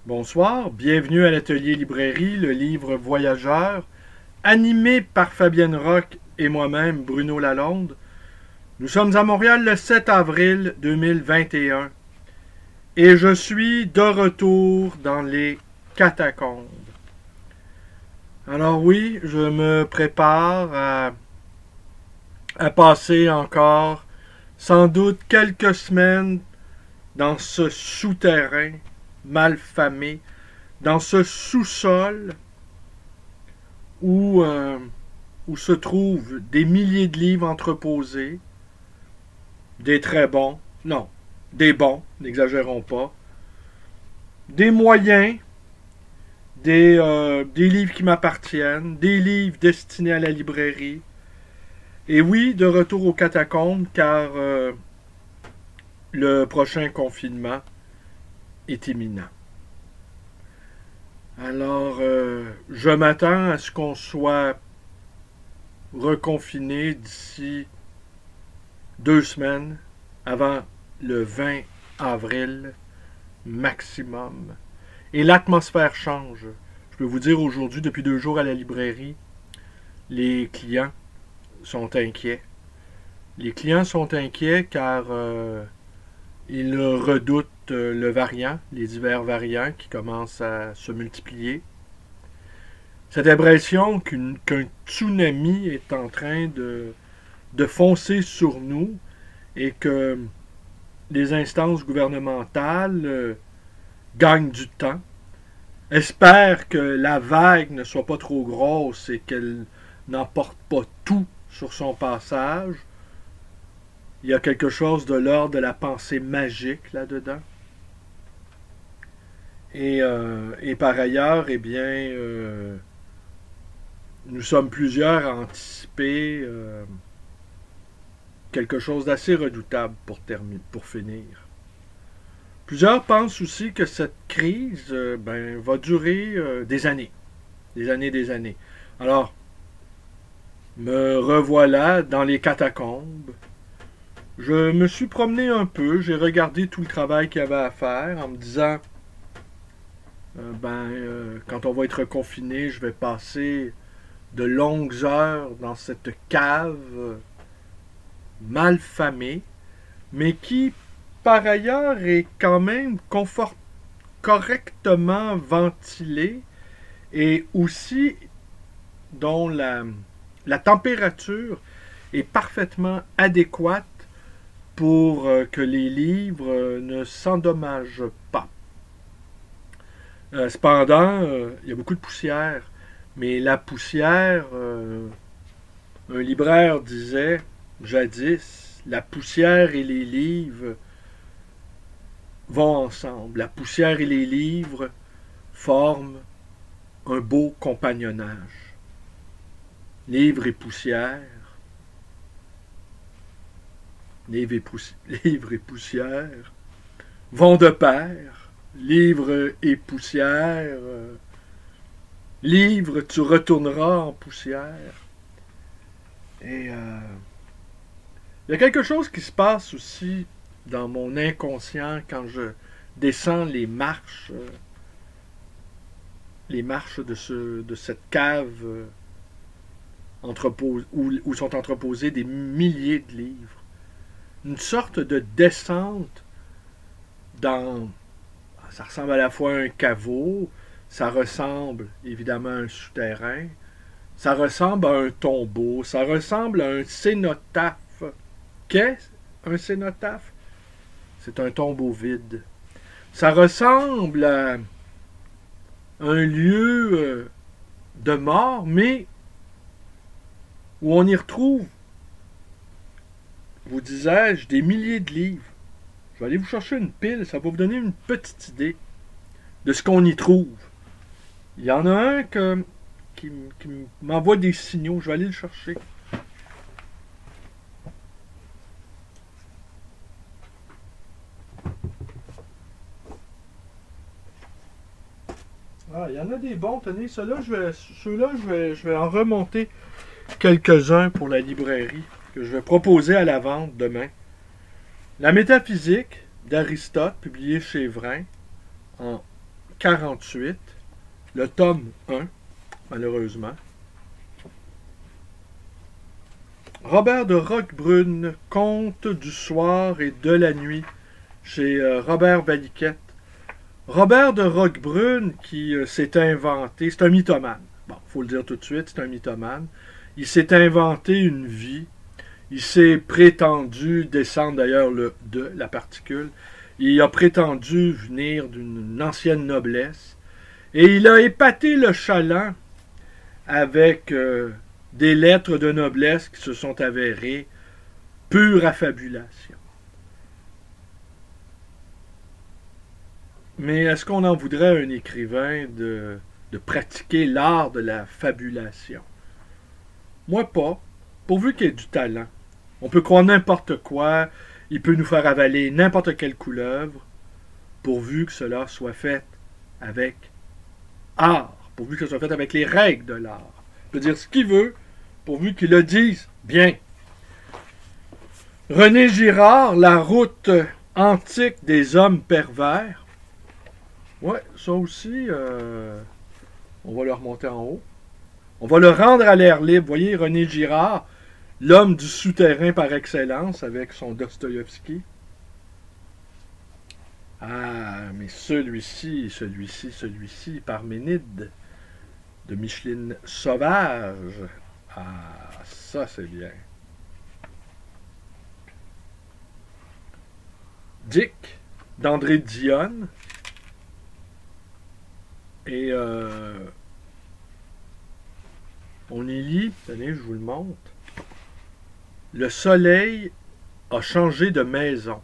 Bonsoir, bienvenue à l'atelier librairie, le livre voyageur, animé par Fabienne Roch et moi-même, Bruno Lalonde. Nous sommes à Montréal le 7 avril 2021 et je suis de retour dans les catacombes. Alors oui, je me prépare à passer encore sans doute quelques semaines dans ce souterrain malfamé, dans ce sous-sol où se trouvent des milliers de livres entreposés, des très bons, non, des bons, n'exagérons pas, des moyens, des livres qui m'appartiennent, des livres destinés à la librairie. Et oui, de retour aux catacombes, car le prochain confinement est imminent. Alors, je m'attends à ce qu'on soit reconfiné d'ici 2 semaines, avant le 20 avril maximum. Et l'atmosphère change. Je peux vous dire aujourd'hui, depuis 2 jours à la librairie, les clients sont inquiets. Les clients sont inquiets car ils redoutent le variant, les divers variants qui commencent à se multiplier. Cette impression qu'un tsunami est en train de foncer sur nous et que les instances gouvernementales gagnent du temps, espèrent que la vague ne soit pas trop grosse et qu'elle n'emporte pas tout sur son passage. Il y a quelque chose de l'ordre de la pensée magique là-dedans. Et par ailleurs, eh bien, nous sommes plusieurs à anticiper quelque chose d'assez redoutable pour finir. Plusieurs pensent aussi que cette crise va durer des années. Des années, des années. Alors, me revoilà dans les catacombes. Je me suis promené un peu, j'ai regardé tout le travail qu'il y avait à faire en me disant quand on va être confiné, je vais passer de longues heures dans cette cave malfamée, mais qui, par ailleurs, est quand même correctement ventilée et aussi dont la température est parfaitement adéquate pour que les livres ne s'endommagent pas. Cependant, il y a beaucoup de poussière, mais la poussière, un libraire disait jadis, la poussière et les livres vont ensemble. La poussière et les livres forment un beau compagnonnage. Livre et poussière, livre et poussière vont de pair. Livre et poussière, livre, tu retourneras en poussière. Et il y a quelque chose qui se passe aussi dans mon inconscient quand je descends les marches de cette cave où sont entreposés des milliers de livres. Une sorte de descente dans... Ça ressemble à la fois à un caveau, ça ressemble évidemment à un souterrain, ça ressemble à un tombeau, ça ressemble à un cénotaphe. Qu'est-ce un cénotaphe? C'est un tombeau vide. Ça ressemble à un lieu de mort, mais où on y retrouve, vous disais-je, des milliers de livres. Je vais aller vous chercher une pile, ça va vous donner une petite idée de ce qu'on y trouve. Il y en a un qui m'envoie des signaux, je vais aller le chercher. Ah, il y en a des bons, tenez, ceux-là, je vais en remonter quelques-uns pour la librairie que je vais proposer à la vente demain. La métaphysique d'Aristote, publiée chez Vrin, en 48, le tome 1, malheureusement. Robert de Roquebrune, Conte du soir et de la nuit, chez Robert Valiquette. Robert de Roquebrune qui s'est inventé, c'est un mythomane. Bon, il faut le dire tout de suite, c'est un mythomane. Il s'est inventé une vie. Il s'est prétendu descendre d'ailleurs de la particule. Il a prétendu venir d'une ancienne noblesse. Et il a épaté le chaland avec des lettres de noblesse qui se sont avérées pure affabulation. Mais est-ce qu'on en voudrait à un écrivain de pratiquer l'art de la fabulation? Moi pas, pourvu qu'il y ait du talent. On peut croire n'importe quoi, il peut nous faire avaler n'importe quelle couleuvre, pourvu que cela soit fait avec art, pourvu que ce soit fait avec les règles de l'art. Il peut dire ce qu'il veut, pourvu qu'il le dise bien. René Girard, La route antique des hommes pervers. Ouais, ça aussi, on va le remonter en haut. On va le rendre à l'air libre. Vous voyez, René Girard, l'homme du souterrain par excellence, avec son Dostoïevski. Ah, mais celui-ci, Parménide, de Micheline Sauvage. Ah, ça c'est bien. Dick, d'André Dionne. Et on y lit, tenez, je vous le montre. Le soleil a changé de maison.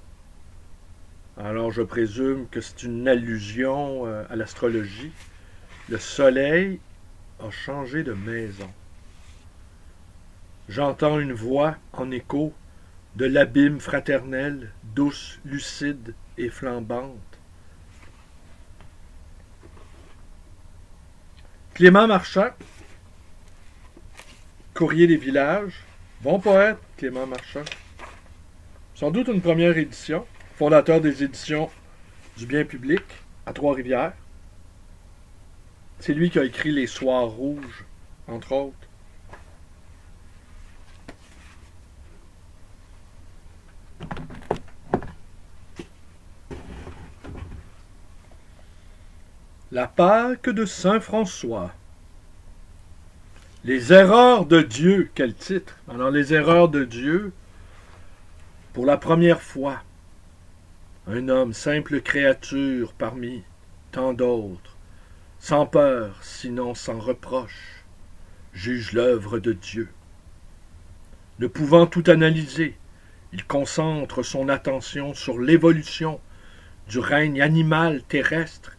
Alors je présume que c'est une allusion à l'astrologie. Le soleil a changé de maison. J'entends une voix en écho de l'abîme fraternel, douce, lucide et flambante. Clément Marchand, Courrier des villages, bon poète, Clément Marchand. Sans doute une première édition, fondateur des éditions du bien public à Trois-Rivières. C'est lui qui a écrit Les Soirs rouges, entre autres. La Pâque de Saint-François. Les erreurs de Dieu. Quel titre? Alors, les erreurs de Dieu, pour la première fois, un homme, simple créature parmi tant d'autres, sans peur, sinon sans reproche, juge l'œuvre de Dieu. Ne pouvant tout analyser, il concentre son attention sur l'évolution du règne animal terrestre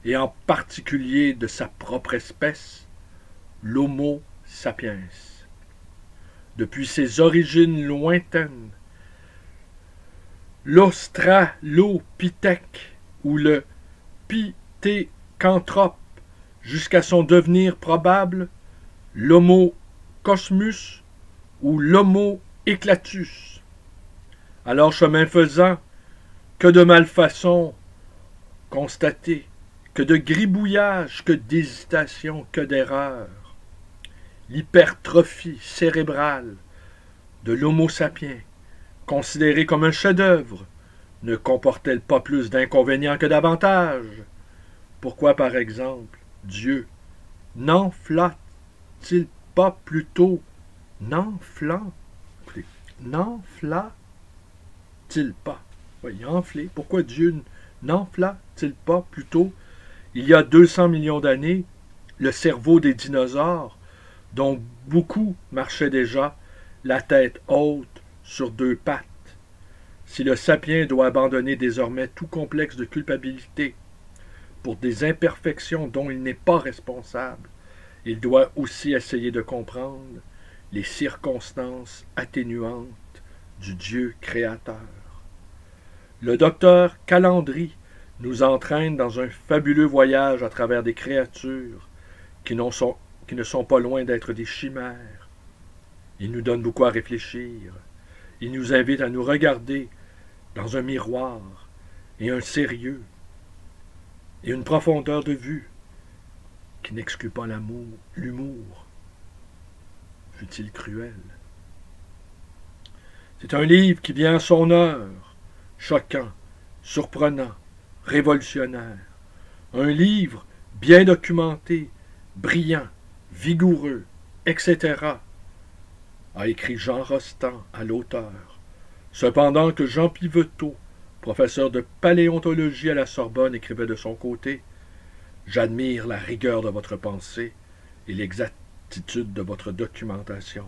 et en particulier de sa propre espèce, l'Homo sapiens. Depuis ses origines lointaines, l'Australopithèque ou le Pithécanthrope, jusqu'à son devenir probable, l'Homo cosmus ou l'Homo éclatus. Alors, chemin faisant, que de malfaçons constatées, que de gribouillages, que d'hésitations, que d'erreurs. L'hypertrophie cérébrale de l'Homo sapiens, considérée comme un chef-d'œuvre, ne comporte-t-elle pas plus d'inconvénients que d'avantages? Pourquoi, par exemple, Dieu n'enfla-t-il pas plutôt n'enfla-t-il pas? Oui, enflé. Pourquoi Dieu n'enfla-t-il pas plutôt, il y a 200 millions d'années, le cerveau des dinosaures, dont beaucoup marchaient déjà, la tête haute sur deux pattes? Si le sapien doit abandonner désormais tout complexe de culpabilité pour des imperfections dont il n'est pas responsable, il doit aussi essayer de comprendre les circonstances atténuantes du Dieu créateur. Le docteur Calandry nous entraîne dans un fabuleux voyage à travers des créatures qui ne sont pas loin d'être des chimères. Il nous donne beaucoup à réfléchir. Il nous invite à nous regarder dans un miroir et un sérieux et une profondeur de vue qui n'exclut pas l'humour, fut-il cruel. C'est un livre qui vient à son heure, choquant, surprenant, révolutionnaire. Un livre bien documenté, brillant, vigoureux, etc., a écrit Jean Rostand à l'auteur. Cependant que Jean Piveteau, professeur de paléontologie à la Sorbonne, écrivait de son côté « J'admire la rigueur de votre pensée et l'exactitude de votre documentation. »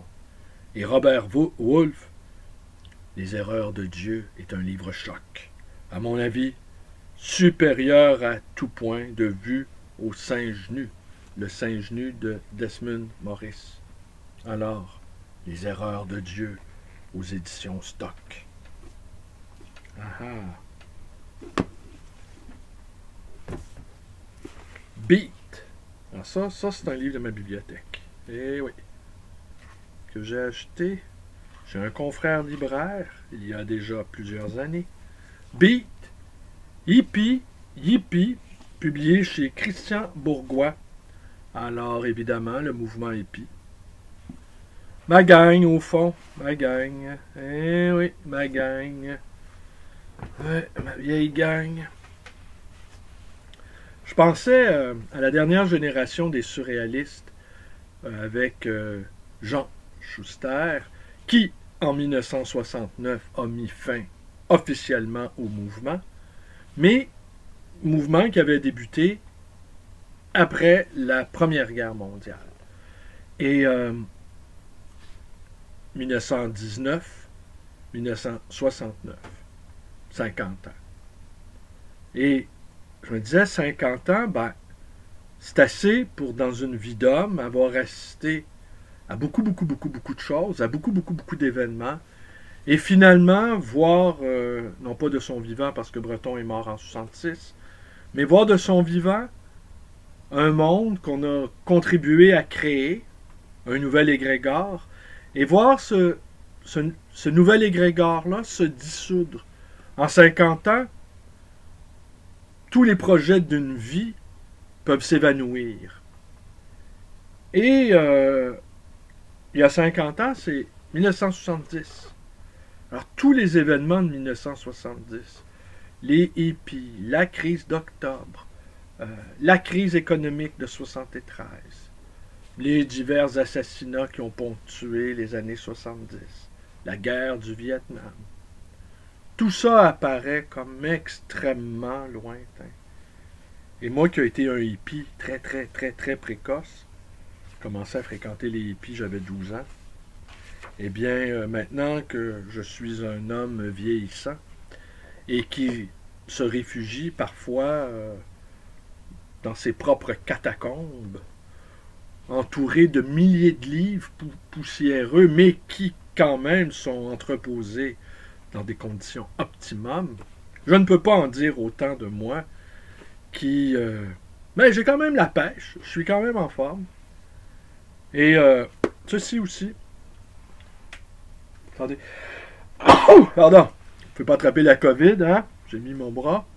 Et Robert Wolfe, « Les erreurs de Dieu » est un livre choc, à mon avis, supérieur à tout point de vue au singe nu, le singe nu de Desmond Morris. Alors, Les erreurs de Dieu aux éditions Stock. Beat. Alors ça c'est un livre de ma bibliothèque. Eh oui. Que j'ai acheté chez un confrère libraire il y a déjà plusieurs années. Beat. Hippie, publié chez Christian Bourgois. Alors évidemment, le mouvement hippie. Ma gang, au fond. Ma gang. Eh oui, ma gang. Ouais, ma vieille gang. Je pensais à la dernière génération des surréalistes avec Jean Schuster, qui, en 1969, a mis fin officiellement au mouvement, mais mouvement qui avait débuté après la Première Guerre mondiale. Et 1919, 1969, 50 ans. Et je me disais, 50 ans, c'est assez pour, dans une vie d'homme, avoir assisté à beaucoup de choses, à beaucoup d'événements, et finalement voir, non pas de son vivant, parce que Breton est mort en 66, mais voir de son vivant un monde qu'on a contribué à créer, un nouvel égrégore, et voir ce nouvel égrégore-là se dissoudre. En 50 ans, tous les projets d'une vie peuvent s'évanouir. Et il y a 50 ans, c'est 1970. Alors, tous les événements de 1970, les hippies, la crise d'octobre, la crise économique de 73, les divers assassinats qui ont ponctué les années 70, la guerre du Vietnam. Tout ça apparaît comme extrêmement lointain. Et moi qui ai été un hippie très précoce, j'ai commencé à fréquenter les hippies, j'avais 12 ans, eh bien, maintenant que je suis un homme vieillissant et qui se réfugie parfois dans ses propres catacombes, entouré de milliers de livres poussiéreux, mais qui quand même sont entreposés dans des conditions optimum, je ne peux pas en dire autant de moi qui... mais j'ai quand même la pêche, je suis quand même en forme. Et ceci aussi. Attendez. Oh, pardon. Je ne peux pas attraper la COVID, hein? J'ai mis mon bras.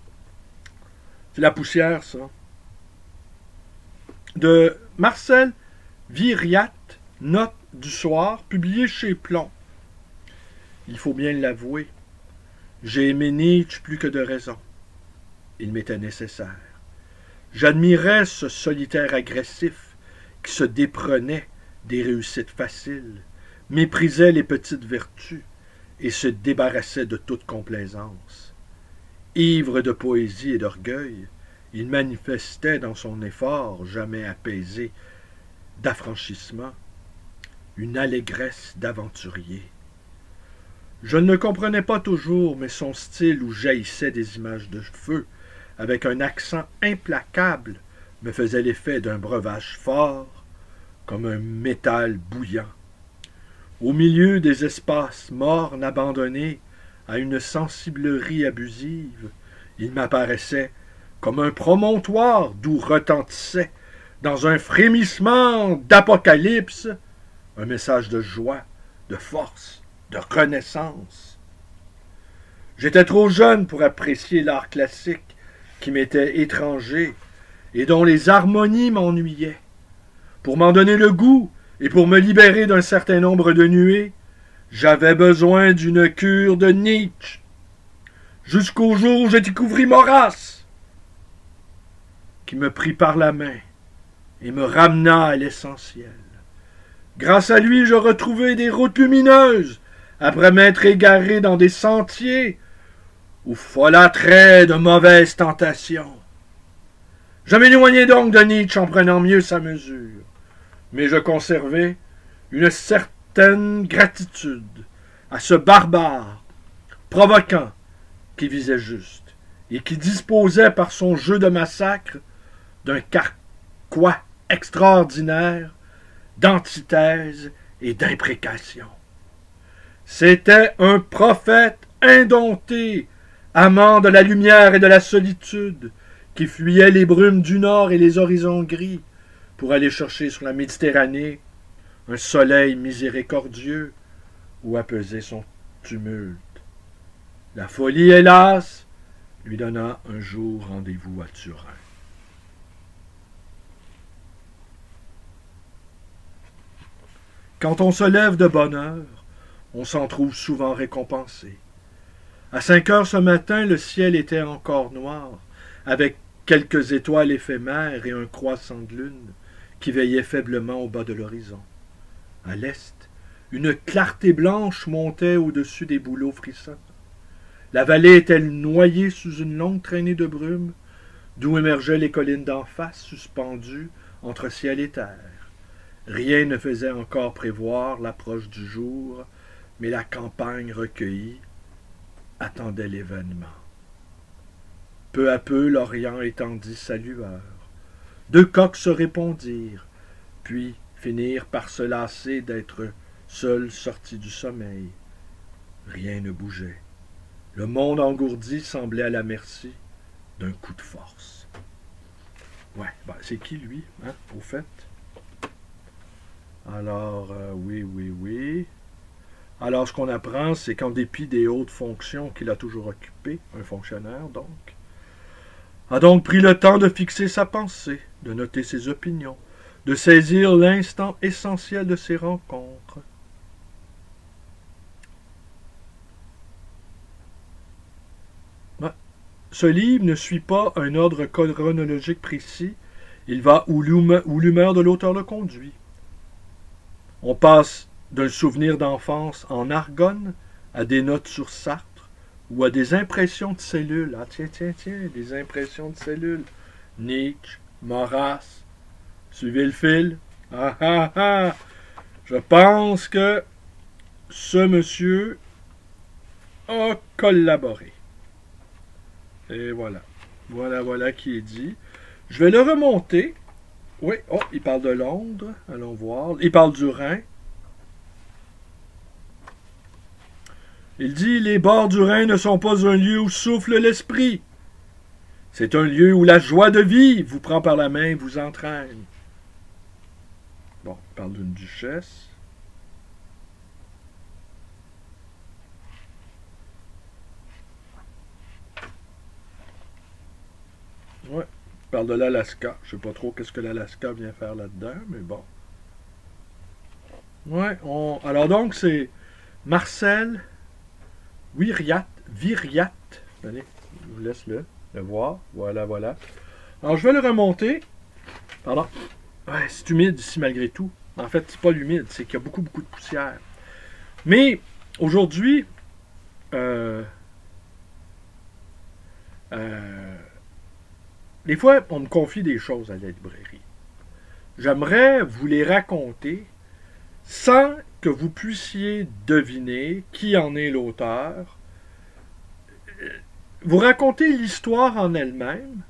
C'est la poussière, ça. De Marcel Viriat, Note du soir, publié chez Plomb. Il faut bien l'avouer, j'ai aimé Nietzsche plus que de raison. Il m'était nécessaire. J'admirais ce solitaire agressif qui se déprenait des réussites faciles, méprisait les petites vertus et se débarrassait de toute complaisance. Ivre de poésie et d'orgueil, il manifestait dans son effort jamais apaisé d'affranchissement une allégresse d'aventurier. Je ne le comprenais pas toujours, mais son style où jaillissaient des images de feu, avec un accent implacable, me faisait l'effet d'un breuvage fort, comme un métal bouillant. Au milieu des espaces mornes abandonnés à une sensiblerie abusive, il m'apparaissait comme un promontoire d'où retentissait, dans un frémissement d'apocalypse, un message de joie, de force, de renaissance. J'étais trop jeune pour apprécier l'art classique qui m'étaient étrangers et dont les harmonies m'ennuyaient. Pour m'en donner le goût et pour me libérer d'un certain nombre de nuées, j'avais besoin d'une cure de Nietzsche, jusqu'au jour où je découvris Maurras, qui me prit par la main et me ramena à l'essentiel. Grâce à lui, je retrouvai des routes lumineuses, après m'être égaré dans des sentiers où folâtraient de mauvaises tentations. Je m'éloignai donc de Nietzsche en prenant mieux sa mesure, mais je conservai une certaine gratitude à ce barbare, provoquant, qui visait juste, et qui disposait par son jeu de massacre d'un carquois extraordinaire d'antithèse et d'imprécation. C'était un prophète indompté, amant de la lumière et de la solitude, qui fuyait les brumes du nord et les horizons gris pour aller chercher sur la Méditerranée un soleil miséricordieux où apaiser son tumulte. La folie, hélas, lui donna un jour rendez-vous à Turin. Quand on se lève de bonne heure, on s'en trouve souvent récompensé. À 5 heures ce matin, le ciel était encore noir, avec quelques étoiles éphémères et un croissant de lune qui veillait faiblement au bas de l'horizon. À l'est, une clarté blanche montait au-dessus des bouleaux frissants. La vallée était noyée sous une longue traînée de brume, d'où émergeaient les collines d'en face, suspendues entre ciel et terre. Rien ne faisait encore prévoir l'approche du jour, mais la campagne recueillie attendait l'événement. Peu à peu, l'Orient étendit sa lueur. 2 coqs se répondirent, puis finirent par se lasser d'être seuls sortis du sommeil. Rien ne bougeait. Le monde engourdi semblait à la merci d'un coup de force. Ouais, ben, c'est qui lui, hein, au fait? Alors, oui. Alors, ce qu'on apprend, c'est qu'en dépit des hautes fonctions qu'il a toujours occupées, un fonctionnaire donc, a donc pris le temps de fixer sa pensée, de noter ses opinions, de saisir l'instant essentiel de ses rencontres. Ce livre ne suit pas un ordre chronologique précis, il va où l'humeur de l'auteur le conduit. On passe d'un souvenir d'enfance en Argonne à des notes sur Sartre ou à des impressions de cellules. Ah tiens, des impressions de cellules. Nietzsche, Maurras, suivez le fil. Je pense que ce monsieur a collaboré. Et voilà. Voilà qui est dit. Je vais le remonter. Oui, oh, il parle de Londres. Allons voir. Il parle du Rhin. Il dit « Les bords du Rhin ne sont pas un lieu où souffle l'esprit. C'est un lieu où la joie de vivre vous prend par la main et vous entraîne. » Bon, il parle d'une duchesse. Ouais, il parle de l'Alaska. Je ne sais pas trop qu'est-ce que l'Alaska vient faire là-dedans, mais bon. Ouais, alors donc, c'est Marcel Viriat. Allez, je vous laisse le voir. Voilà. Alors, je vais le remonter. Pardon. Ouais, c'est humide ici malgré tout. En fait, c'est pas l'humide, c'est qu'il y a beaucoup de poussière. Mais, aujourd'hui, des fois, on me confie des choses à la librairie. J'aimerais vous les raconter sans que vous puissiez deviner qui en est l'auteur. Vous racontez l'histoire en elle-même,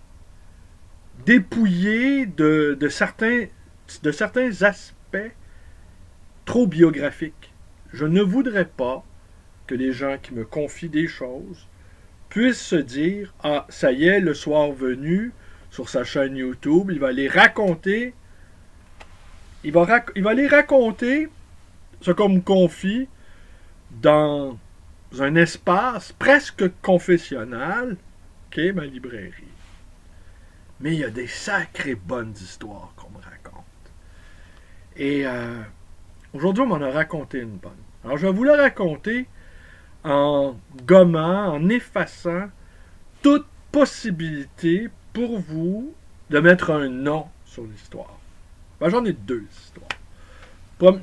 dépouillée de certains aspects trop biographiques. Je ne voudrais pas que les gens qui me confient des choses puissent se dire « Ah, ça y est, le soir venu, sur sa chaîne YouTube, il va les raconter. Il va les raconter, ce qu'on me confie, dans un espace presque confessionnal qu'est ma librairie. » mais il y a des sacrées bonnes histoires qu'on me raconte. Et aujourd'hui, on m'en a raconté une bonne. Alors, je vais vous la raconter en gommant, en effaçant toute possibilité pour vous de mettre un nom sur l'histoire. Ben, j'en ai deux histoires.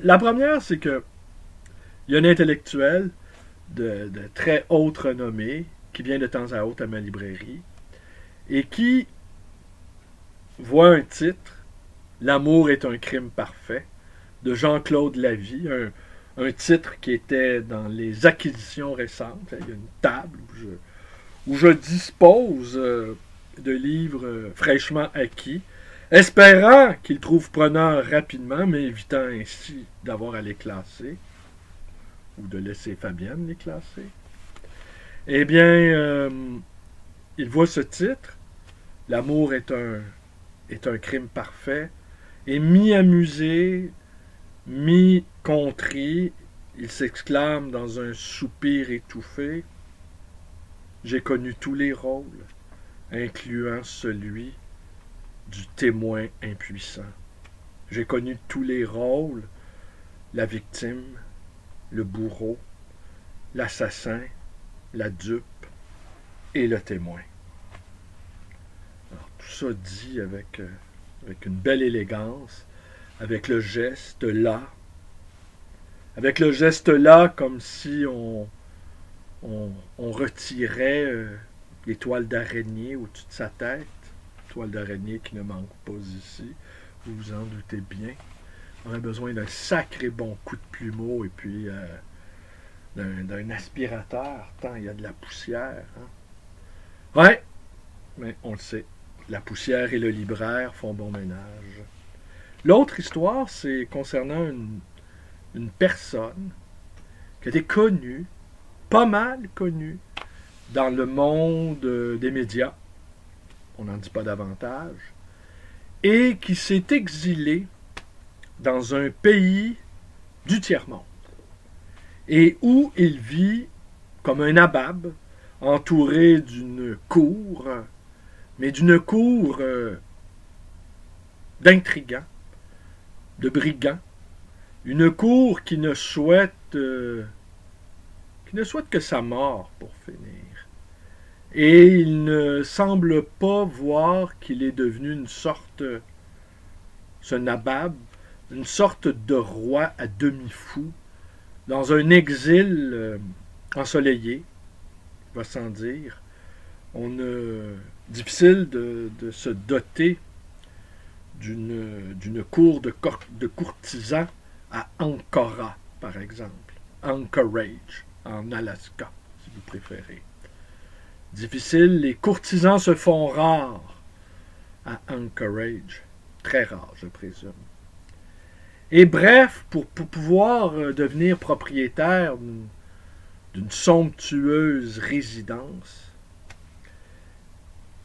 La première, c'est que il y a un intellectuel de très haute renommée qui vient de temps à autre à ma librairie et qui voit un titre, L'amour est un crime parfait, de Jean-Claude Lavie, un titre qui était dans les acquisitions récentes. Il y a une table où je dispose de livres fraîchement acquis, espérant qu'ils trouvent preneur rapidement, mais évitant ainsi d'avoir à les classer, ou de laisser Fabienne les classer. Eh bien, il voit ce titre, L'amour est un crime parfait, et mi-amusé, mi-contrit, il s'exclame dans un soupir étouffé, « J'ai connu tous les rôles, incluant celui du témoin impuissant. J'ai connu tous les rôles, la victime, le bourreau, l'assassin, la dupe et le témoin. » Alors, tout ça dit avec une belle élégance, avec le geste là, comme si on retirait les toiles d'araignée au-dessus de sa tête, toiles d'araignée qui ne manquent pas ici, vous vous en doutez bien. On a besoin d'un sacré bon coup de plumeau et puis d'un aspirateur, tant il y a de la poussière. Hein? Ouais, mais on le sait, la poussière et le libraire font bon ménage. L'autre histoire, c'est concernant une personne qui était connue, pas mal connue, dans le monde des médias, on n'en dit pas davantage, et qui s'est exilée dans un pays du tiers-monde, et où il vit comme un nabab, entouré d'une cour, mais d'une cour d'intrigants, de brigands, une cour qui ne souhaite que sa mort pour finir. Et il ne semble pas voir qu'il est devenu une sorte, ce nabab, une sorte de roi à demi-fou, dans un exil ensoleillé, va sans dire. Difficile de se doter d'une cour de courtisans à Ankara, par exemple. Anchorage, en Alaska, si vous préférez. Difficile, les courtisans se font rares à Anchorage. Très rares, je présume. Et bref, pour pouvoir devenir propriétaire d'une somptueuse résidence,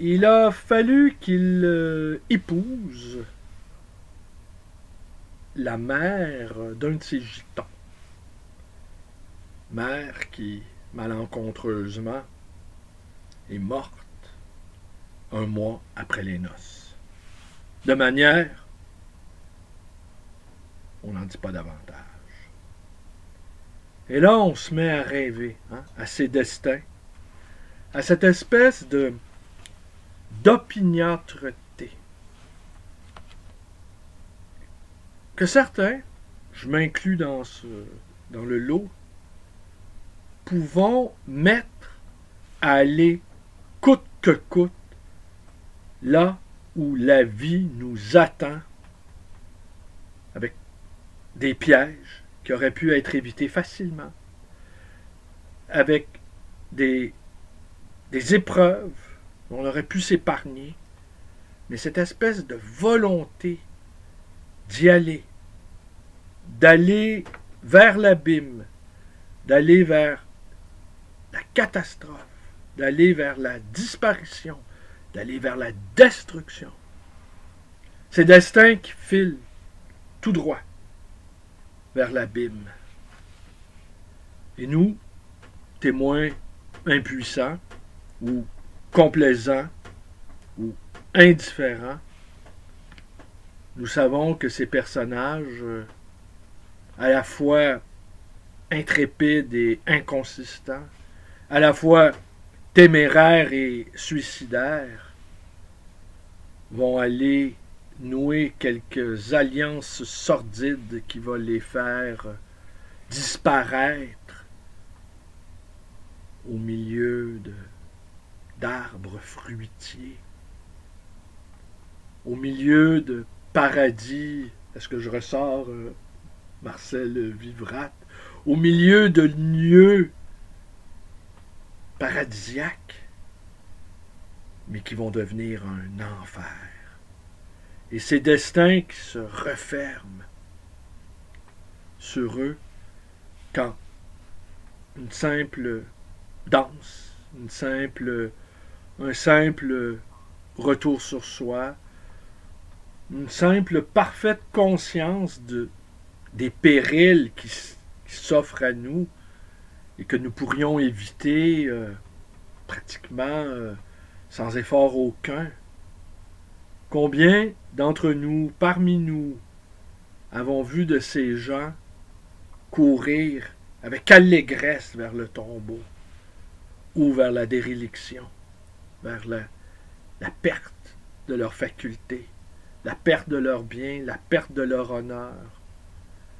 il a fallu qu'il épouse la mère d'un de ses gitans. Mère qui, malencontreusement, est morte un mois après les noces. De manière, on n'en dit pas davantage. Et là, on se met à rêver à ses destins, à cette espèce d'opiniâtreté que certains, je m'inclus dans le lot, pouvons mettre à aller coûte que coûte là où la vie nous attend avec des pièges qui auraient pu être évités facilement, avec des épreuves dont on aurait pu s'épargner, mais cette espèce de volonté d'y aller, d'aller vers l'abîme, d'aller vers la catastrophe, d'aller vers la disparition, d'aller vers la destruction. Ces destins qui filent tout droit vers l'abîme. Et nous, témoins impuissants, ou complaisants, ou indifférents. Nous savons que ces personnages, à la fois intrépides et inconsistants, à la fois téméraires et suicidaires, vont aller nouer quelques alliances sordides qui vont les faire disparaître au milieu d'arbres fruitiers, au milieu de paradis, est-ce que je ressors Marcel Vivrate, au milieu de lieux paradisiaques, mais qui vont devenir un enfer. Et ces destins qui se referment sur eux quand une simple danse, un simple retour sur soi, une simple parfaite conscience des périls qui s'offrent à nous et que nous pourrions éviter pratiquement sans effort aucun. Combien d'entre nous, parmi nous, avons vu de ces gens courir avec allégresse vers le tombeau ou vers la déréliction, vers la perte de leurs facultés, la perte de leurs biens, la perte de leur honneur,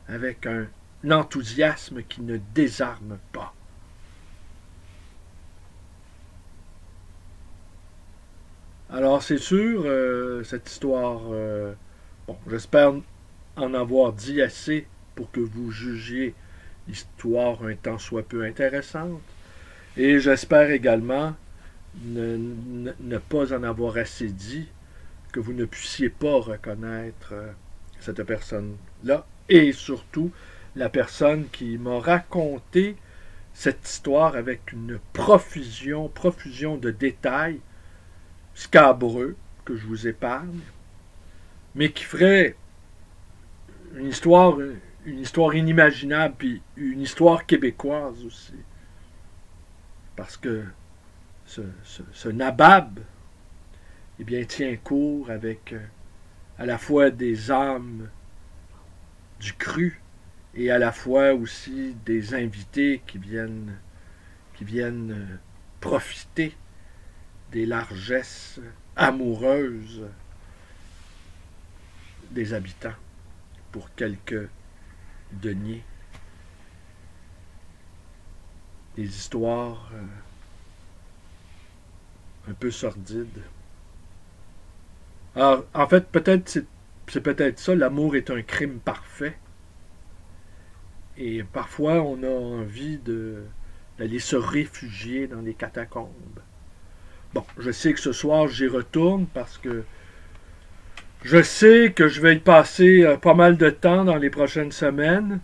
avec un enthousiasme qui ne désarme pas. Alors c'est sûr, cette histoire, bon, j'espère en avoir dit assez pour que vous jugiez l'histoire un tant soit peu intéressante, et j'espère également ne pas en avoir assez dit, que vous ne puissiez pas reconnaître cette personne-là, et surtout la personne qui m'a raconté cette histoire avec une profusion de détails scabreux que je vous épargne, mais qui ferait une histoire inimaginable, puis une histoire québécoise aussi. Parce que ce nabab, eh bien, tient court avec à la fois des âmes du cru et à la fois aussi des invités qui viennent profiter des largesses amoureuses des habitants pour quelques deniers. Des histoires un peu sordides. Alors, en fait, peut-être c'est peut-être ça, l'amour est un crime parfait. Et parfois, on a envie d'aller se réfugier dans les catacombes. Bon, je sais que ce soir, j'y retourne parce que je sais que je vais y passer pas mal de temps dans les prochaines semaines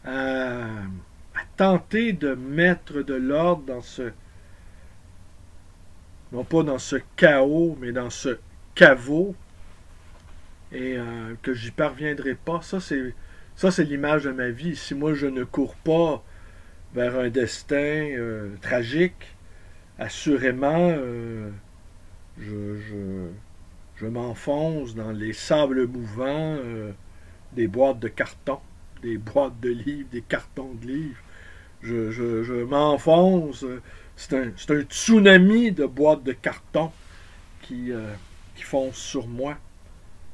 à tenter de mettre de l'ordre dans non pas dans ce chaos, mais dans ce caveau, et que j'y parviendrai pas. Ça, c'est l'image de ma vie. Si moi, je ne cours pas vers un destin tragique, assurément, je m'enfonce dans les sables mouvants des boîtes de carton, des boîtes de livres, des cartons de livres. Je m'enfonce. C'est un tsunami de boîtes de carton qui foncent sur moi.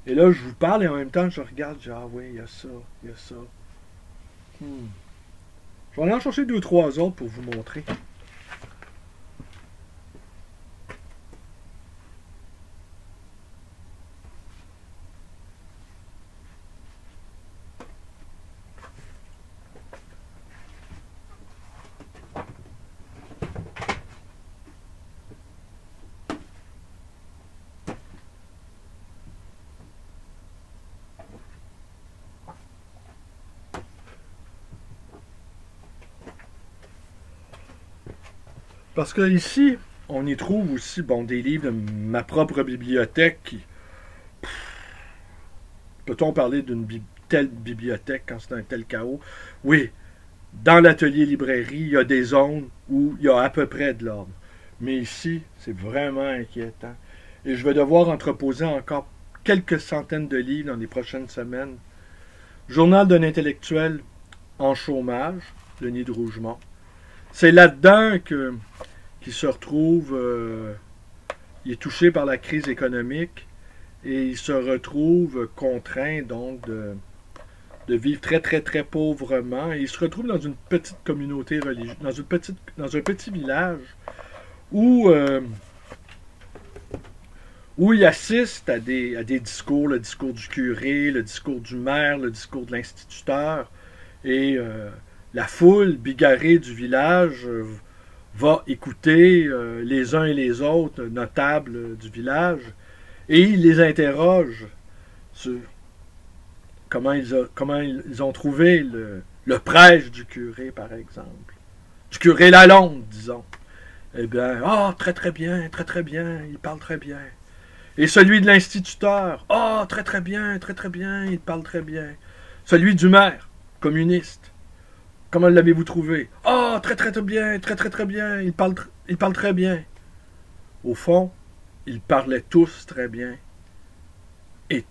Et là, je vous parle et en même temps, je regarde, je dis, ah oui, il y a ça, il y a ça. Je vais aller en chercher 2 ou 3 autres pour vous montrer. Parce que ici, on y trouve aussi des livres de ma propre bibliothèque qui... Peut-on parler d'une telle bibliothèque quand c'est un tel chaos? Oui, dans l'atelier librairie, il y a des zones où il y a à peu près de l'ordre. Mais ici, c'est vraiment inquiétant. Et je vais devoir entreposer encore quelques centaines de livres dans les prochaines semaines. Journal d'un intellectuel en chômage, Denis de Rougemont. C'est là-dedans qu'il se retrouve, il est touché par la crise économique et il se retrouve contraint donc de vivre très très très pauvrement. Et il se retrouve dans une petite communauté religieuse, dans un petit village où il assiste à des discours, le discours du curé, le discours du maire, le discours de l'instituteur, et la foule bigarrée du village va écouter les uns et les autres notables du village, et il les interroge sur comment ils ont trouvé le prêche du curé, par exemple. Du curé Lalonde, disons. Eh bien, très très bien, il parle très bien. Et celui de l'instituteur, très très bien, il parle très bien. Celui du maire, communiste, comment l'avez-vous trouvé? Très très bien, très bien, il parle très bien. Au fond, ils parlaient tous très bien. Et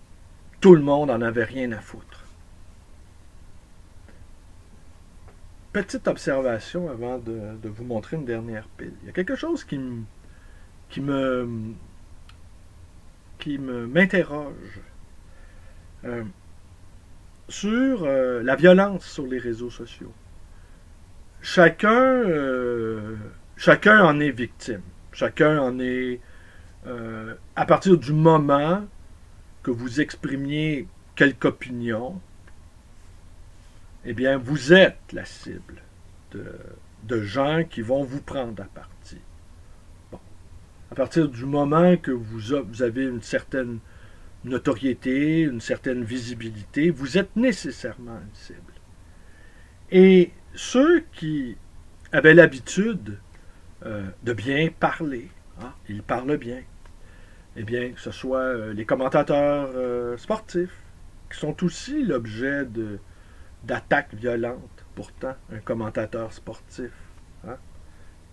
tout le monde en avait rien à foutre. Petite observation avant de vous montrer une dernière pile. Il y a quelque chose qui m'interroge sur la violence sur les réseaux sociaux. Chacun en est victime. Chacun en est à partir du moment que vous exprimiez quelque opinion, eh bien, vous êtes la cible de gens qui vont vous prendre à partie. Bon. À partir du moment que vous avez une certaine notoriété, une certaine visibilité, vous êtes nécessairement une cible. Et ceux qui avaient l'habitude de bien parler, ils parlent bien, eh bien, que ce soit les commentateurs sportifs, qui sont aussi l'objet d'attaques violentes, pourtant, un commentateur sportif.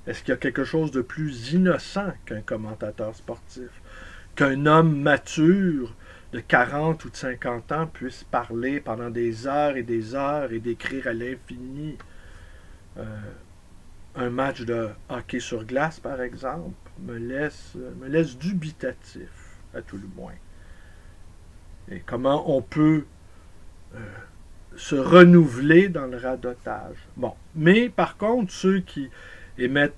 Est-ce qu'il y a quelque chose de plus innocent qu'un commentateur sportif? Qu'un homme mature de 40 ou de 50 ans puisse parler pendant des heures et décrire à l'infini un match de hockey sur glace, par exemple, me laisse dubitatif, à tout le moins. Et comment on peut se renouveler dans le radotage. Bon, mais par contre, ceux qui émettent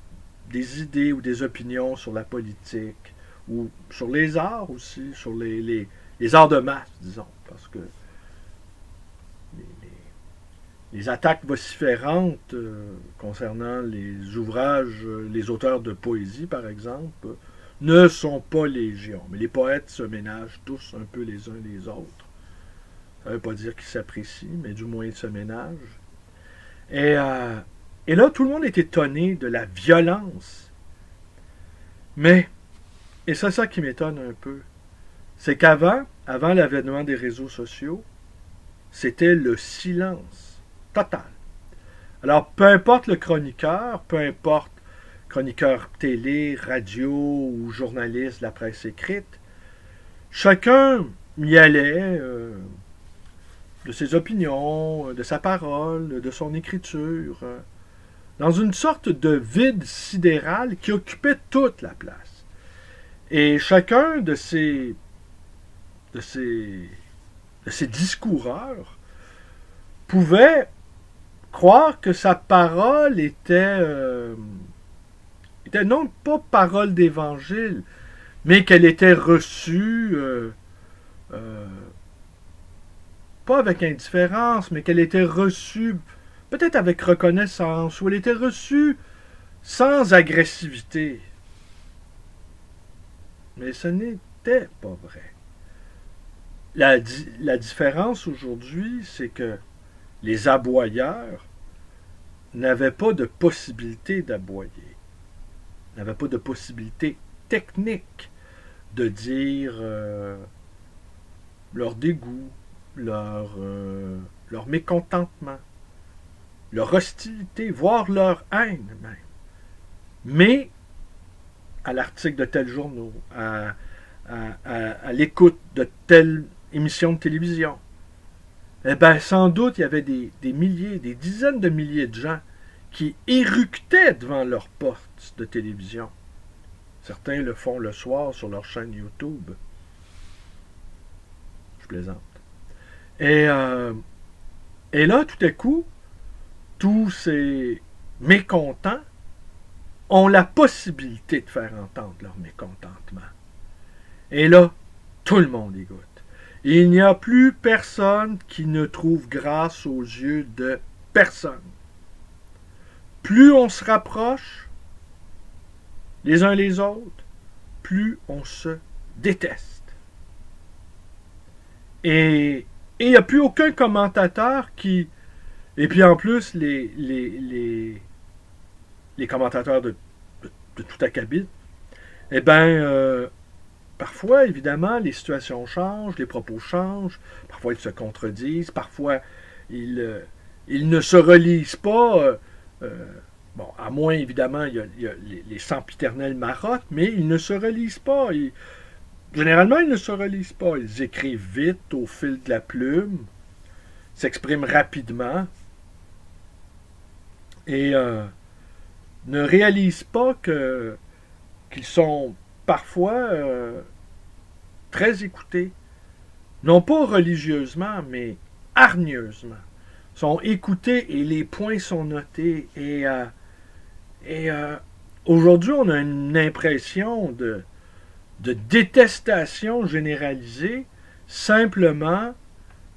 des idées ou des opinions sur la politique, ou sur les arts aussi, sur les arts de masse, disons, parce que les attaques vociférantes concernant les ouvrages, les auteurs de poésie, par exemple, ne sont pas légion. Mais les poètes se ménagent tous un peu les uns les autres. Ça ne veut pas dire qu'ils s'apprécient, mais du moins ils se ménagent. Et là, tout le monde est étonné de la violence. Mais, et c'est ça qui m'étonne un peu, c'est avant l'avènement des réseaux sociaux, c'était le silence total. Alors, peu importe le chroniqueur, peu importe chroniqueur télé, radio ou journaliste de la presse écrite, chacun y allait de ses opinions, de sa parole, de son écriture, dans une sorte de vide sidéral qui occupait toute la place. Et chacun de ces discoureurs pouvait croire que sa parole était non pas parole d'évangile, mais qu'elle était reçue pas avec indifférence, mais qu'elle était reçue peut-être avec reconnaissance, ou elle était reçue sans agressivité. Mais ce n'était pas vrai. La différence aujourd'hui, c'est que les aboyeurs n'avaient pas de possibilité d'aboyer, n'avaient pas de possibilité technique de dire leur dégoût, leur mécontentement, leur hostilité, voire leur haine même. Mais à l'article de tel journal, à l'écoute de telle émission de télévision. Eh bien, sans doute, il y avait des milliers, des dizaines de milliers de gens qui éructaient devant leur porte de télévision. Certains le font le soir sur leur chaîne YouTube. Je plaisante. Et là, tout à coup, tous ces mécontents ont la possibilité de faire entendre leur mécontentement. Et là, tout le monde y goûte. Il n'y a plus personne qui ne trouve grâce aux yeux de personne. Plus on se rapproche les uns les autres, plus on se déteste. Et il n'y a plus aucun commentateur qui... Et puis en plus, les commentateurs de tout acabit, eh bien, parfois, évidemment, les situations changent, les propos changent, parfois ils se contredisent, parfois ils ne se relisent pas. Bon, à moins, évidemment, il y a les sempiternelles marottes, mais ils ne se relisent pas. Généralement, ils ne se relisent pas. Ils écrivent vite, au fil de la plume, s'expriment rapidement, et ne réalisent pas qu'ils sont parfois très écoutés, non pas religieusement, mais hargneusement. Sont écoutés et les points sont notés. Et aujourd'hui, on a une impression de détestation généralisée simplement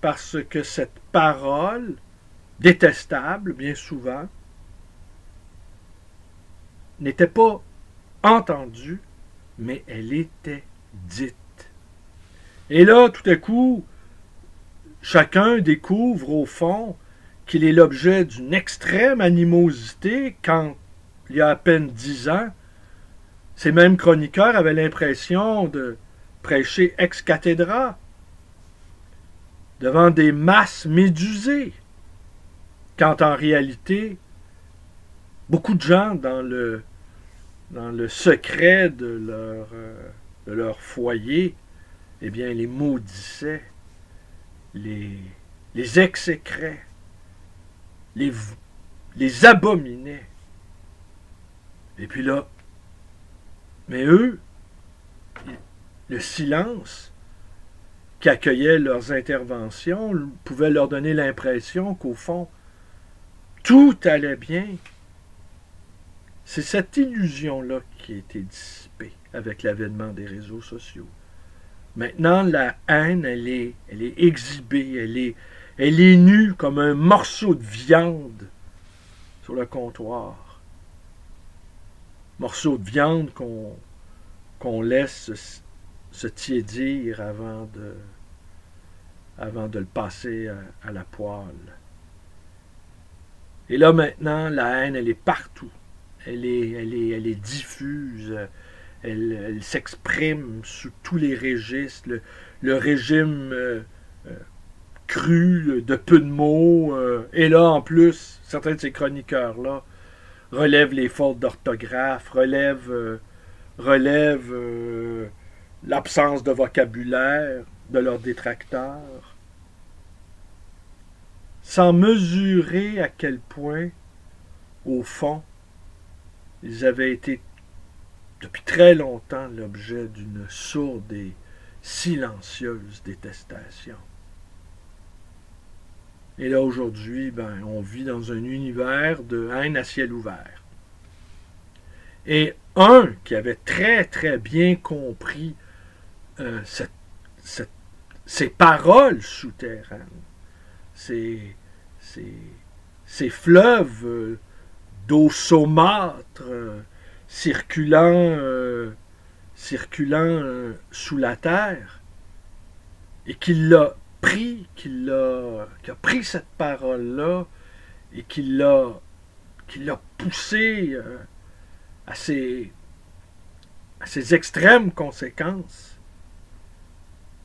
parce que cette parole, détestable bien souvent, n'était pas entendue, mais elle était dite. Et là, tout à coup, chacun découvre au fond qu'il est l'objet d'une extrême animosité quand, il y a à peine 10 ans, ces mêmes chroniqueurs avaient l'impression de prêcher ex cathedra devant des masses médusées, quand en réalité, beaucoup de gens dans le secret de leur foyer, eh bien, les maudissaient, les exécraient, les abominaient. Et puis là, mais eux, le silence qui accueillait leurs interventions pouvait leur donner l'impression qu'au fond, tout allait bien. C'est cette illusion-là qui a été dissipée avec l'avènement des réseaux sociaux. Maintenant, la haine, elle est exhibée, elle est nue comme un morceau de viande sur le comptoir. Morceau de viande qu'on laisse se tiédir avant de le passer à la poêle. Et là, maintenant, la haine, elle est partout. Elle est diffuse. Elle s'exprime sous tous les registres. Le régime cru, de peu de mots. Et là, en plus, certains de ces chroniqueurs-là relèvent les fautes d'orthographe, relèvent l'absence de vocabulaire de leurs détracteurs, sans mesurer à quel point, au fond, ils avaient été depuis très longtemps l'objet d'une sourde et silencieuse détestation. Et là, aujourd'hui, on vit dans un univers de haine à ciel ouvert. Et un qui avait très, très bien compris ces paroles souterraines, ces fleuves d'eau saumâtre circulant sous la terre, et qu'il a pris cette parole-là et qu'il l'a poussée à ses extrêmes conséquences,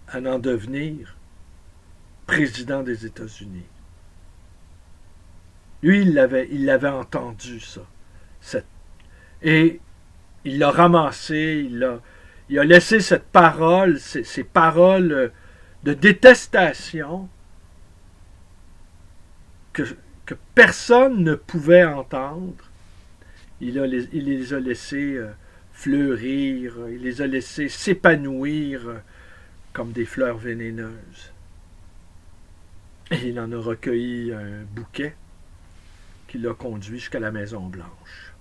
à en devenir président des États-Unis. Lui, il l'avait entendu, ça. Et il l'a ramassé, il a laissé cette parole, ces paroles de détestation que personne ne pouvait entendre. Il les a laissés fleurir, il les a laissés s'épanouir comme des fleurs vénéneuses. Et il en a recueilli un bouquet qui l'a conduit jusqu'à la Maison-Blanche.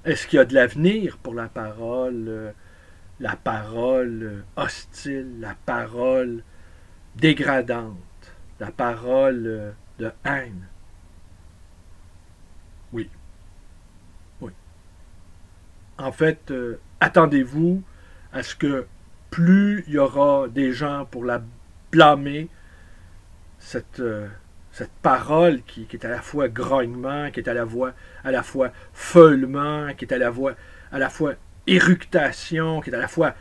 Est-ce qu'il y a de l'avenir pour la parole hostile, la parole dégradante, la parole de haine? Oui. Oui. En fait, attendez-vous à ce que plus il y aura des gens pour la blâmer, cette parole qui est à la fois grognement, qui est à la fois feulement, qui est à la fois éructation, qui est à la fois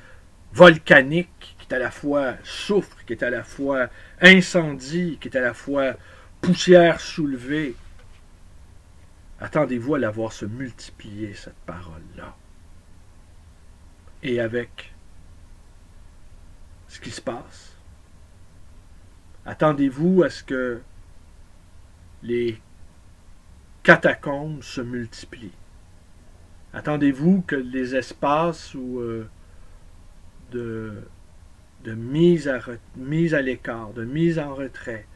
volcanique, qui est à la fois soufre, qui est à la fois incendie, qui est à la fois poussière soulevée. Attendez-vous à la voir se multiplier, cette parole-là. Et avec ce qui se passe, attendez-vous à ce que les catacombes se multiplient. Attendez-vous que les espaces de mise à l'écart, de mise en retrait,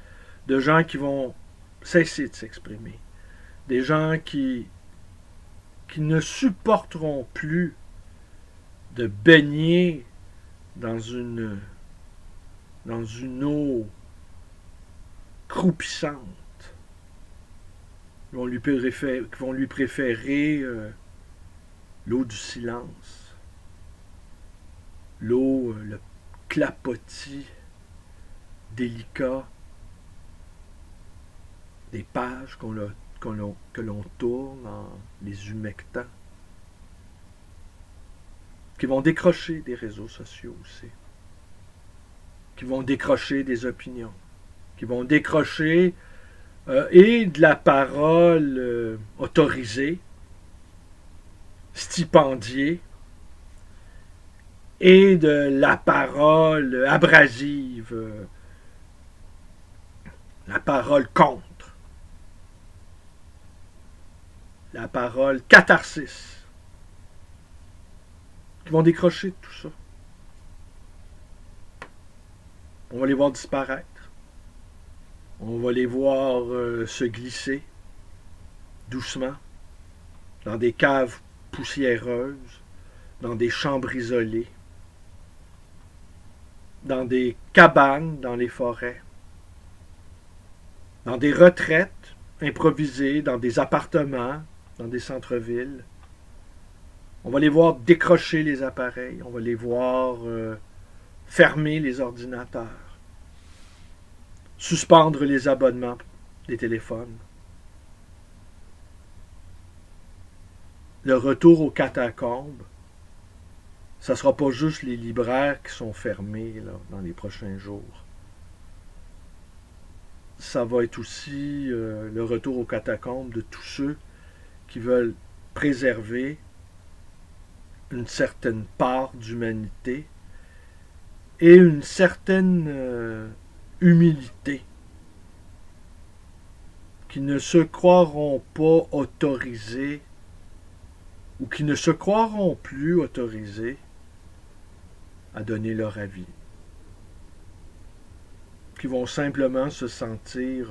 de gens qui vont cesser de s'exprimer, des gens qui ne supporteront plus de baigner dans une eau croupissante, qui vont lui préférer l'eau du silence, l'eau, le clapotis délicat des pages que l'on tourne en les humectant, qui vont décrocher des réseaux sociaux aussi, qui vont décrocher des opinions, qui vont décrocher et de la parole autorisée, stipendiée, et de la parole abrasive, la parole contre, la parole catharsis, qui vont décrocher tout ça. On va les voir disparaître. On va les voir se glisser doucement dans des caves poussiéreuses, dans des chambres isolées, dans des cabanes dans les forêts, dans des retraites improvisées, dans des appartements, dans des centres-villes. On va les voir décrocher les appareils, on va les voir fermer les ordinateurs, suspendre les abonnements des téléphones. Le retour aux catacombes, ça ne sera pas juste les libraires qui sont fermés là, dans les prochains jours. Ça va être aussi le retour aux catacombes de tous ceux qui veulent préserver une certaine part d'humanité et une certaine humilité, qui ne se croiront pas autorisés ou qui ne se croiront plus autorisés à donner leur avis, qui vont simplement se sentir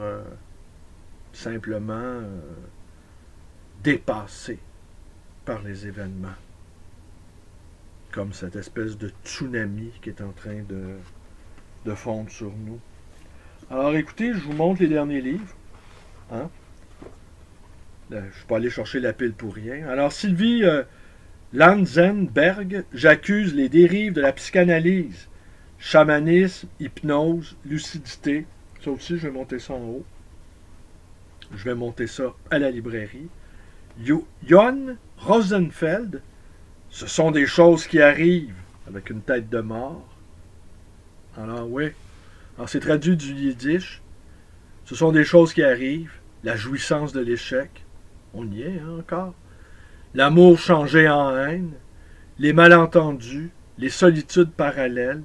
dépassés par les événements, comme cette espèce de tsunami qui est en train de fondre sur nous. Alors écoutez, je vous montre les derniers livres. Hein? Je ne suis pas allé chercher la pile pour rien. Alors Sylvie Lanzenberg, j'accuse les dérives de la psychanalyse, chamanisme, hypnose, lucidité. Ça aussi, je vais monter ça en haut. Je vais monter ça à la librairie. Jon Rosenfeld, ce sont des choses qui arrivent, avec une tête de mort. Alors oui, alors c'est traduit du yiddish. Ce sont des choses qui arrivent, la jouissance de l'échec. On y est hein, encore. l'amour changé en haine, les malentendus, les solitudes parallèles,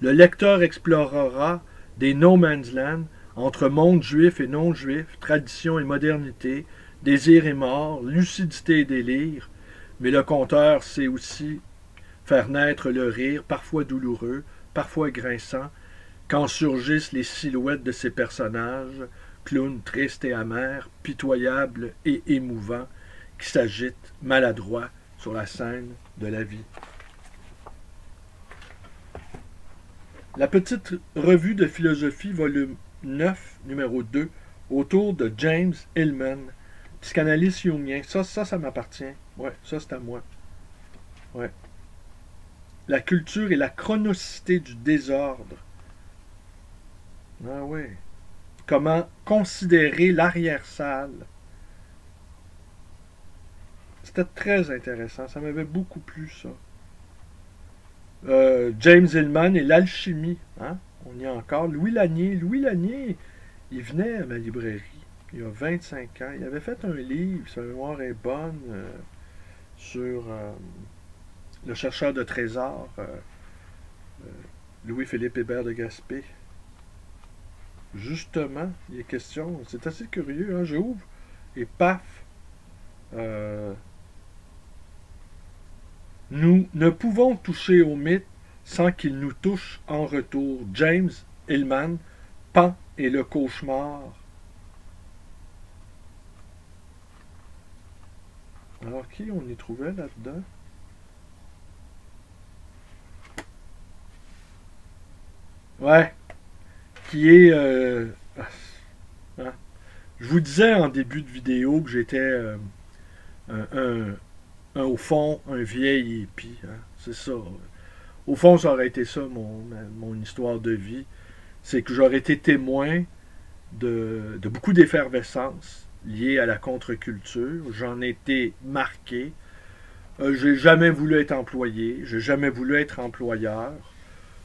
le lecteur explorera des no man's land entre monde juif et non juif, tradition et modernité, désir et mort, lucidité et délire, mais le conteur sait aussi faire naître le rire, parfois douloureux, parfois grinçant, quand surgissent les silhouettes de ces personnages, clowns tristes et amers, pitoyables et émouvants, qui s'agitent, maladroits, sur la scène de la vie. La petite revue de philosophie, volume 9, numéro 2, autour de James Hillman, psychanalyste jungien. Ça m'appartient. Ouais, ça, c'est à moi. Ouais. La culture et la chronicité du désordre. Ah oui. Comment considérer l'arrière-salle. C'était très intéressant. Ça m'avait beaucoup plu, ça. James Hillman et l'alchimie. Hein? On y est encore. Louis Lanier, il venait à ma librairie il y a 25 ans. Il avait fait un livre, sa mémoire est bonne, sur le chercheur de trésors, Louis-Philippe Hébert de Gaspé. Justement, il est question, c'est assez curieux, hein? J'ouvre et paf, nous ne pouvons toucher au mythe sans qu'il nous touche en retour. James Hillman, Pan et le cauchemar. Alors, qui on y trouvait là-dedans? Ouais, qui est... hein? Je vous disais en début de vidéo que j'étais au fond, un vieil hippie. Hein? C'est ça. Au fond, ça aurait été ça, mon histoire de vie. C'est que j'aurais été témoin de beaucoup d'effervescence liée à la contre-culture. J'en ai été marqué. J'ai jamais voulu être employé. J'ai jamais voulu être employeur.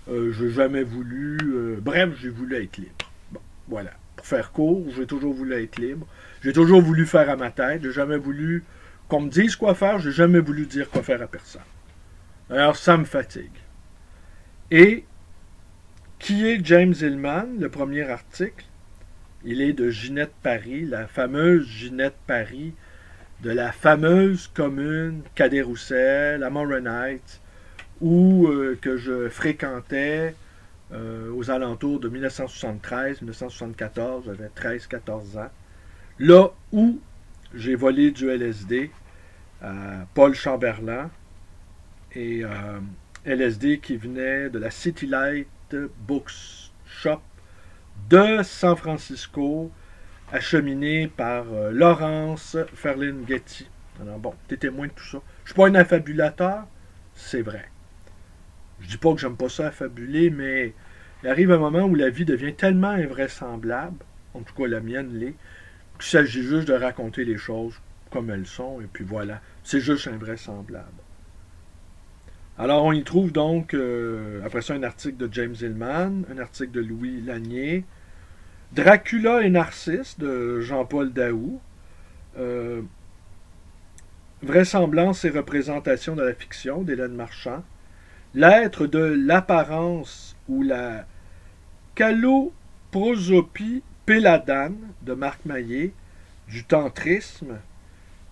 J'ai jamais voulu... bref, j'ai voulu être libre. Bon, voilà. Pour faire court, j'ai toujours voulu être libre. J'ai toujours voulu faire à ma tête. J'ai jamais voulu qu'on me dise quoi faire. J'ai jamais voulu dire quoi faire à personne. Alors, ça me fatigue. Et qui est James Hillman? Le premier article, il est de Ginette Paris, la fameuse Ginette Paris, de la fameuse commune Cadet-Roussel, à Moronite, où que je fréquentais aux alentours de 1973-1974, j'avais 13-14 ans. Là où j'ai volé du LSD à Paul Chamberlain, et LSD qui venait de la City Light Books Shop de San Francisco, acheminé par Laurence Ferlinghetti. Alors bon, t'es témoin de tout ça. Je suis pas un affabulateur, c'est vrai. Je dis pas que j'aime pas ça affabuler, mais il arrive un moment où la vie devient tellement invraisemblable, en tout cas la mienne l'est, qu'il s'agit juste de raconter les choses comme elles sont, et puis voilà, c'est juste invraisemblable. Alors on y trouve donc, après ça, un article de James Hillman, un article de Louis Lanier, Dracula et Narcisse de Jean-Paul Daou, Vraisemblance et représentation de la fiction d'Hélène Marchand, L'être de l'apparence ou la caloprosopie péladane de Marc Maillet, du tantrisme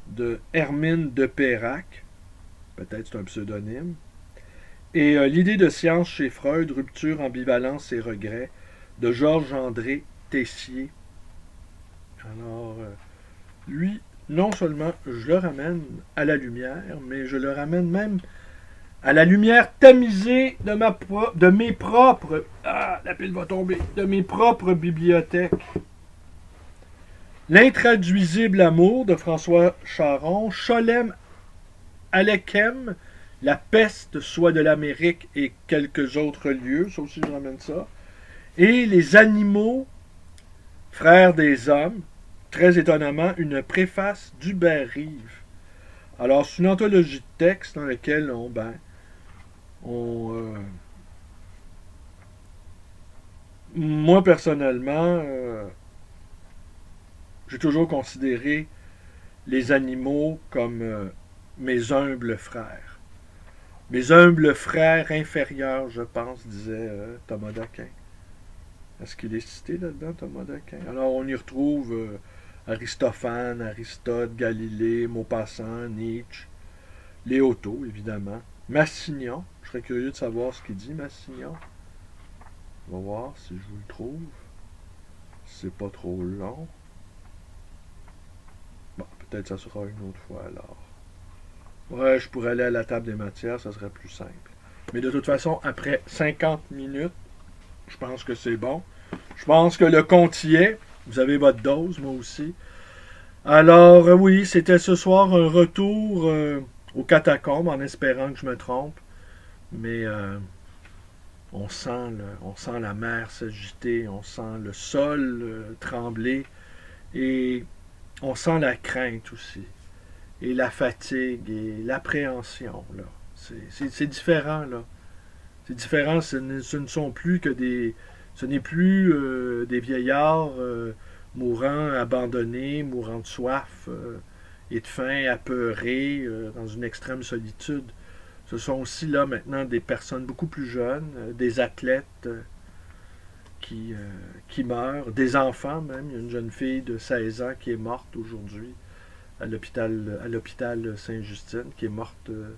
de Hermine de Peyrac, peut-être c'est un pseudonyme, et l'idée de science chez Freud, rupture, ambivalence et regret, de Georges-André Tessier. Alors, lui, non seulement je le ramène à la lumière, mais je le ramène même à la lumière tamisée de mes propres... Ah, la pile va tomber. De mes propres bibliothèques. L'intraduisible amour de François Charon, Cholem Aleichem, La peste soit de l'Amérique et quelques autres lieux, ça aussi je ramène ça, et Les animaux, frères des hommes, très étonnamment, une préface d'Hubert Reeve. Alors, c'est une anthologie de textes dans laquelle moi, personnellement, j'ai toujours considéré les animaux comme mes humbles frères. Mes humbles frères inférieurs, je pense, disait Thomas d'Aquin. Est-ce qu'il est cité là-dedans, Thomas d'Aquin? Alors, on y retrouve Aristophane, Aristote, Galilée, Maupassant, Nietzsche, Léoto, évidemment, Massignon. Je serais curieux de savoir ce qu'il dit, Massignon. On va voir si je vous le trouve. C'est pas trop long. Bon, peut-être ça sera une autre fois alors. Ouais, je pourrais aller à la table des matières, ça serait plus simple. Mais de toute façon, après 50 minutes, je pense que c'est bon. Je pense que le compte y est. Vous avez votre dose, moi aussi. Alors, oui, c'était ce soir un retour aux catacombes, en espérant que je me trompe. Mais on sent la mer s'agiter, on sent le sol trembler, et on sent la crainte aussi, et la fatigue, et l'appréhension. C'est différent, là. C'est différent, ce ne sont plus que des... Ce n'est plus des vieillards mourant, abandonnés, mourant de soif et de faim, apeurés, dans une extrême solitude. Ce sont aussi là maintenant des personnes beaucoup plus jeunes, des athlètes qui meurent, des enfants même. Il y a une jeune fille de 16 ans qui est morte aujourd'hui à l'hôpital Sainte-Justine, qui est morte de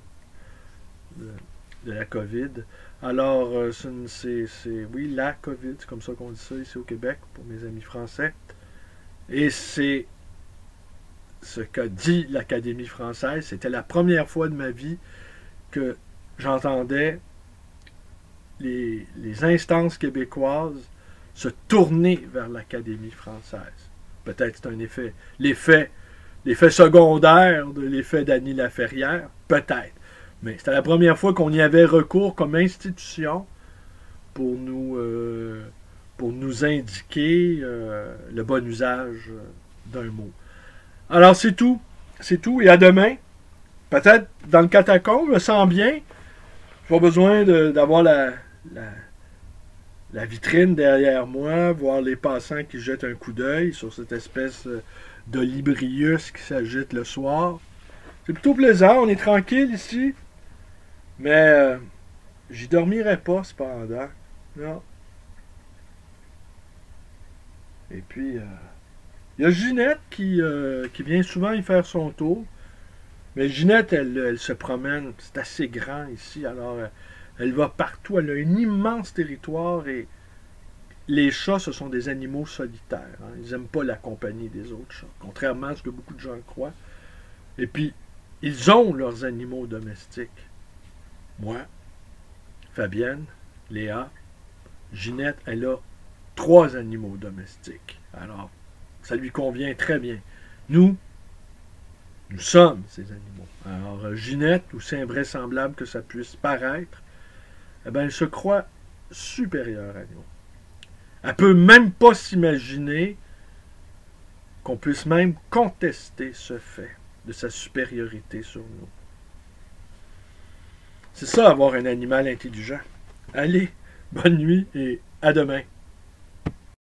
la COVID. Alors, oui, la COVID, c'est comme ça qu'on dit ça ici au Québec, pour mes amis français. Et c'est ce qu'a dit l'Académie française. C'était la première fois de ma vie que j'entendais les instances québécoises se tourner vers l'Académie française. Peut-être c'est un effet, l'effet secondaire de l'effet d'Annie Laferrière, peut-être. Mais c'était la première fois qu'on y avait recours comme institution pour nous indiquer le bon usage d'un mot. Alors c'est tout. C'est tout. Et à demain. Peut-être dans le catacombe, je me sens bien. J'ai pas besoin d'avoir la vitrine derrière moi, voir les passants qui jettent un coup d'œil sur cette espèce d'olibrius qui s'agite le soir. C'est plutôt plaisant, on est tranquille ici. Mais j'y dormirai pas cependant. Non. Et puis, il y a Ginette qui vient souvent y faire son tour. Mais Ginette, elle se promène, c'est assez grand ici, alors elle va partout, elle a un immense territoire, et les chats, ce sont des animaux solitaires. Hein. Ils n'aiment pas la compagnie des autres chats, contrairement à ce que beaucoup de gens croient. Et puis, ils ont leurs animaux domestiques. Moi, Fabienne, Léa, Ginette, elle a 3 animaux domestiques. Alors, ça lui convient très bien. Nous sommes ces animaux. Alors, Ginette, aussi invraisemblable que ça puisse paraître, eh bien, elle se croit supérieure à nous. Elle ne peut même pas s'imaginer qu'on puisse même contester ce fait de sa supériorité sur nous. C'est ça, avoir un animal intelligent. Allez, bonne nuit et à demain.